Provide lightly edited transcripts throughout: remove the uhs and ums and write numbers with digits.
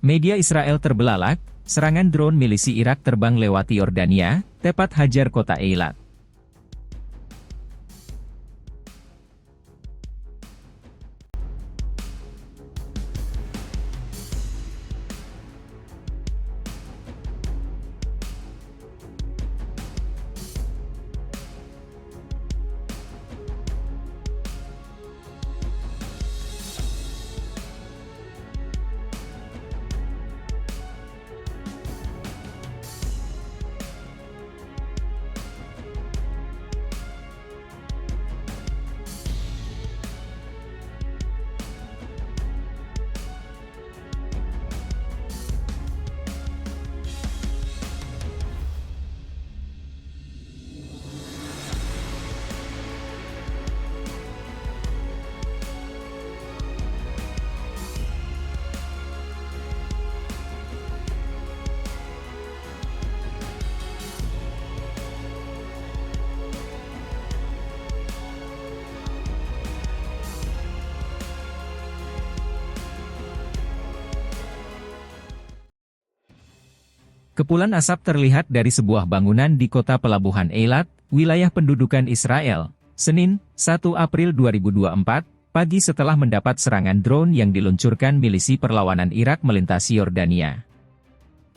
Media Israel terbelalak, serangan drone milisi Irak terbang lewati Yordania, tepat hajar kota Eilat. Kepulan asap terlihat dari sebuah bangunan di kota pelabuhan Eilat, wilayah pendudukan Israel, Senin, 1 April 2024, pagi setelah mendapat serangan drone yang diluncurkan milisi perlawanan Irak melintasi Yordania.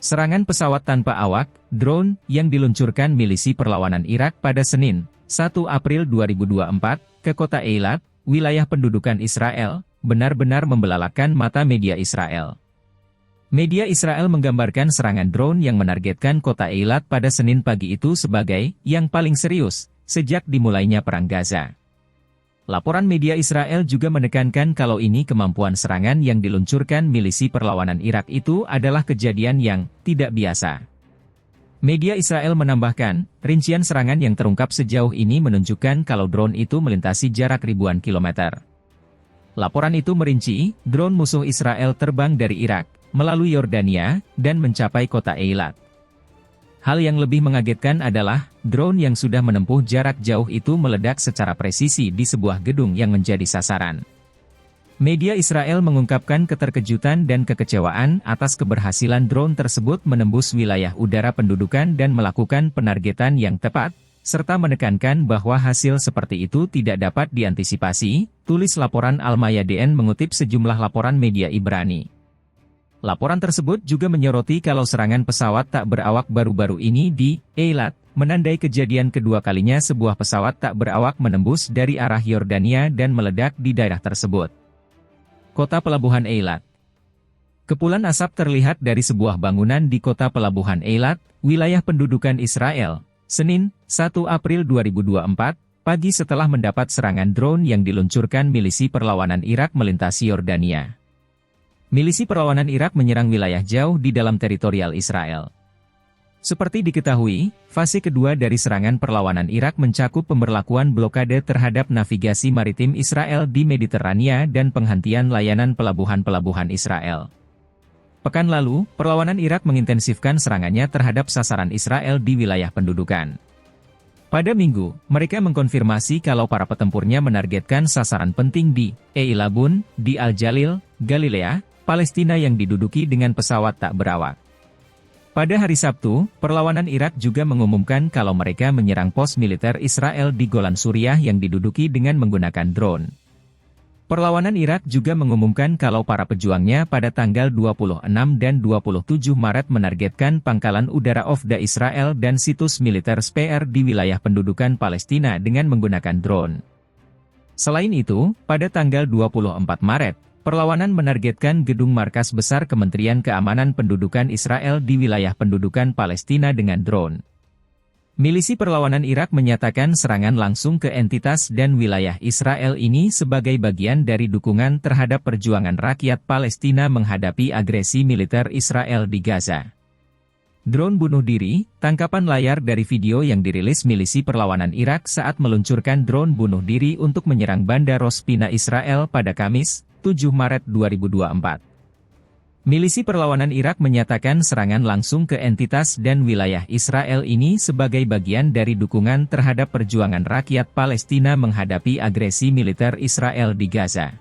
Serangan pesawat tanpa awak, drone, yang diluncurkan milisi perlawanan Irak pada Senin, 1 April 2024, ke kota Eilat, wilayah pendudukan Israel, benar-benar membelalakan mata media Israel. Media Israel menggambarkan serangan drone yang menargetkan kota Eilat pada Senin pagi itu sebagai yang paling serius sejak dimulainya Perang Gaza. Laporan media Israel juga menekankan kalau ini kemampuan serangan yang diluncurkan milisi perlawanan Irak itu adalah kejadian yang tidak biasa. Media Israel menambahkan, rincian serangan yang terungkap sejauh ini menunjukkan kalau drone itu melintasi jarak ribuan kilometer. Laporan itu merinci, drone musuh Israel terbang dari Irak, melalui Yordania, dan mencapai kota Eilat. Hal yang lebih mengagetkan adalah, drone yang sudah menempuh jarak jauh itu meledak secara presisi di sebuah gedung yang menjadi sasaran. Media Israel mengungkapkan keterkejutan dan kekecewaan atas keberhasilan drone tersebut menembus wilayah udara pendudukan dan melakukan penargetan yang tepat, serta menekankan bahwa hasil seperti itu tidak dapat diantisipasi, tulis laporan Al-Mayadeen mengutip sejumlah laporan media Ibrani. Laporan tersebut juga menyoroti kalau serangan pesawat tak berawak baru-baru ini di Eilat, menandai kejadian kedua kalinya sebuah pesawat tak berawak menembus dari arah Yordania dan meledak di daerah tersebut. Kota Pelabuhan Eilat. Kepulan asap terlihat dari sebuah bangunan di kota Pelabuhan Eilat, wilayah pendudukan Israel, Senin, 1 April 2024, pagi setelah mendapat serangan drone yang diluncurkan milisi perlawanan Irak melintasi Yordania. Milisi perlawanan Irak menyerang wilayah jauh di dalam teritorial Israel. Seperti diketahui, fase kedua dari serangan perlawanan Irak mencakup pemberlakuan blokade terhadap navigasi maritim Israel di Mediterania dan penghentian layanan pelabuhan-pelabuhan Israel. Pekan lalu, perlawanan Irak mengintensifkan serangannya terhadap sasaran Israel di wilayah pendudukan. Pada Minggu, mereka mengkonfirmasi kalau para petempurnya menargetkan sasaran penting di Eilabun, di Al-Jalil, Galilea, Palestina yang diduduki dengan pesawat tak berawak. Pada hari Sabtu, perlawanan Irak juga mengumumkan kalau mereka menyerang pos militer Israel di Golan Suriah yang diduduki dengan menggunakan drone. Perlawanan Irak juga mengumumkan kalau para pejuangnya pada tanggal 26 dan 27 Maret menargetkan pangkalan udara Ofda Israel dan situs militer Speer di wilayah pendudukan Palestina dengan menggunakan drone. Selain itu, pada tanggal 24 Maret, perlawanan menargetkan gedung markas besar Kementerian Keamanan Pendudukan Israel di wilayah pendudukan Palestina dengan drone. Milisi perlawanan Irak menyatakan serangan langsung ke entitas dan wilayah Israel ini sebagai bagian dari dukungan terhadap perjuangan rakyat Palestina menghadapi agresi militer Israel di Gaza. Drone bunuh diri, tangkapan layar dari video yang dirilis milisi perlawanan Irak saat meluncurkan drone bunuh diri untuk menyerang Bandar Ros Pina Israel pada Kamis, 7 Maret 2024. Milisi perlawanan Irak menyatakan serangan langsung ke entitas dan wilayah Israel ini sebagai bagian dari dukungan terhadap perjuangan rakyat Palestina menghadapi agresi militer Israel di Gaza.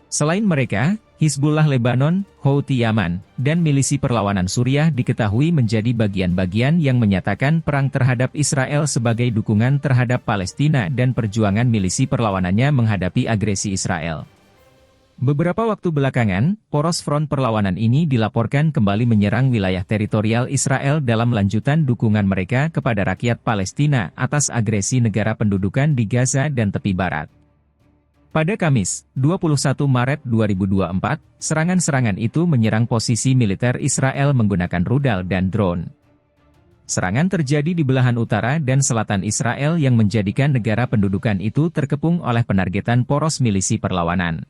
Selain mereka, Hizbullah Lebanon, Houthi Yaman, dan milisi perlawanan Suriah diketahui menjadi bagian-bagian yang menyatakan perang terhadap Israel sebagai dukungan terhadap Palestina dan perjuangan milisi perlawanannya menghadapi agresi Israel. Beberapa waktu belakangan, poros front perlawanan ini dilaporkan kembali menyerang wilayah teritorial Israel dalam lanjutan dukungan mereka kepada rakyat Palestina atas agresi negara pendudukan di Gaza dan tepi barat. Pada Kamis, 21 Maret 2024, serangan-serangan itu menyerang posisi militer Israel menggunakan rudal dan drone. Serangan terjadi di belahan utara dan selatan Israel yang menjadikan negara pendudukan itu terkepung oleh penargetan poros milisi perlawanan.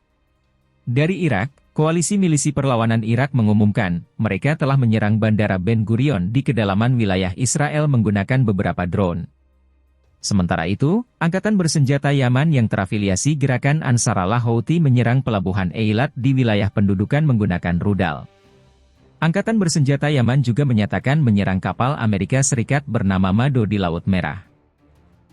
Dari Irak, koalisi milisi perlawanan Irak mengumumkan, mereka telah menyerang Bandara Ben Gurion di kedalaman wilayah Israel menggunakan beberapa drone. Sementara itu, Angkatan Bersenjata Yaman yang terafiliasi gerakan Ansarallah Houthi menyerang pelabuhan Eilat di wilayah pendudukan menggunakan rudal. Angkatan Bersenjata Yaman juga menyatakan menyerang kapal Amerika Serikat bernama Mado di Laut Merah.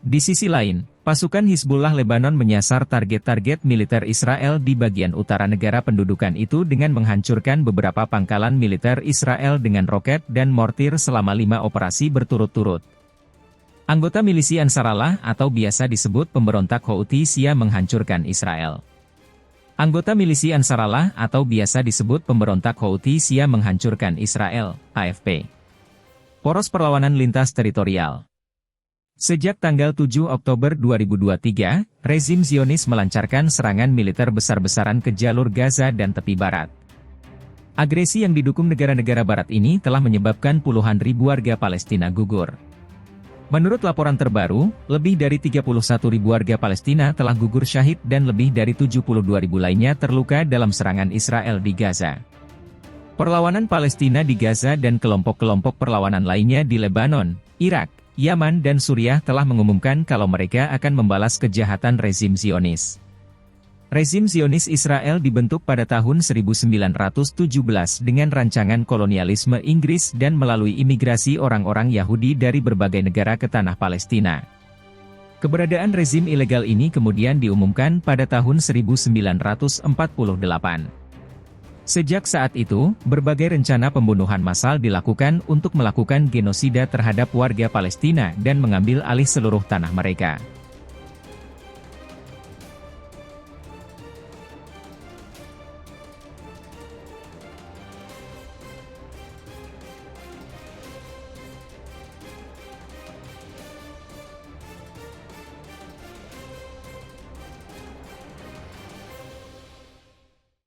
Di sisi lain, pasukan Hizbullah Lebanon menyasar target-target militer Israel di bagian utara negara pendudukan itu dengan menghancurkan beberapa pangkalan militer Israel dengan roket dan mortir selama 5 operasi berturut-turut. Anggota milisi Ansarallah atau biasa disebut pemberontak Houthi siap menghancurkan Israel. Anggota milisi Ansarallah atau biasa disebut pemberontak Houthi siap menghancurkan Israel, AFP. Poros perlawanan lintas teritorial. Sejak tanggal 7 Oktober 2023, rezim Zionis melancarkan serangan militer besar-besaran ke jalur Gaza dan tepi barat. Agresi yang didukung negara-negara barat ini telah menyebabkan puluhan ribu warga Palestina gugur. Menurut laporan terbaru, lebih dari 31.000 warga Palestina telah gugur syahid dan lebih dari 72.000 lainnya terluka dalam serangan Israel di Gaza. Perlawanan Palestina di Gaza dan kelompok-kelompok perlawanan lainnya di Lebanon, Irak, Yaman dan Suriah telah mengumumkan kalau mereka akan membalas kejahatan rezim Zionis. Rezim Zionis Israel dibentuk pada tahun 1917 dengan rancangan kolonialisme Inggris dan melalui imigrasi orang-orang Yahudi dari berbagai negara ke tanah Palestina. Keberadaan rezim ilegal ini kemudian diumumkan pada tahun 1948. Sejak saat itu, berbagai rencana pembunuhan massal dilakukan untuk melakukan genosida terhadap warga Palestina dan mengambil alih seluruh tanah mereka.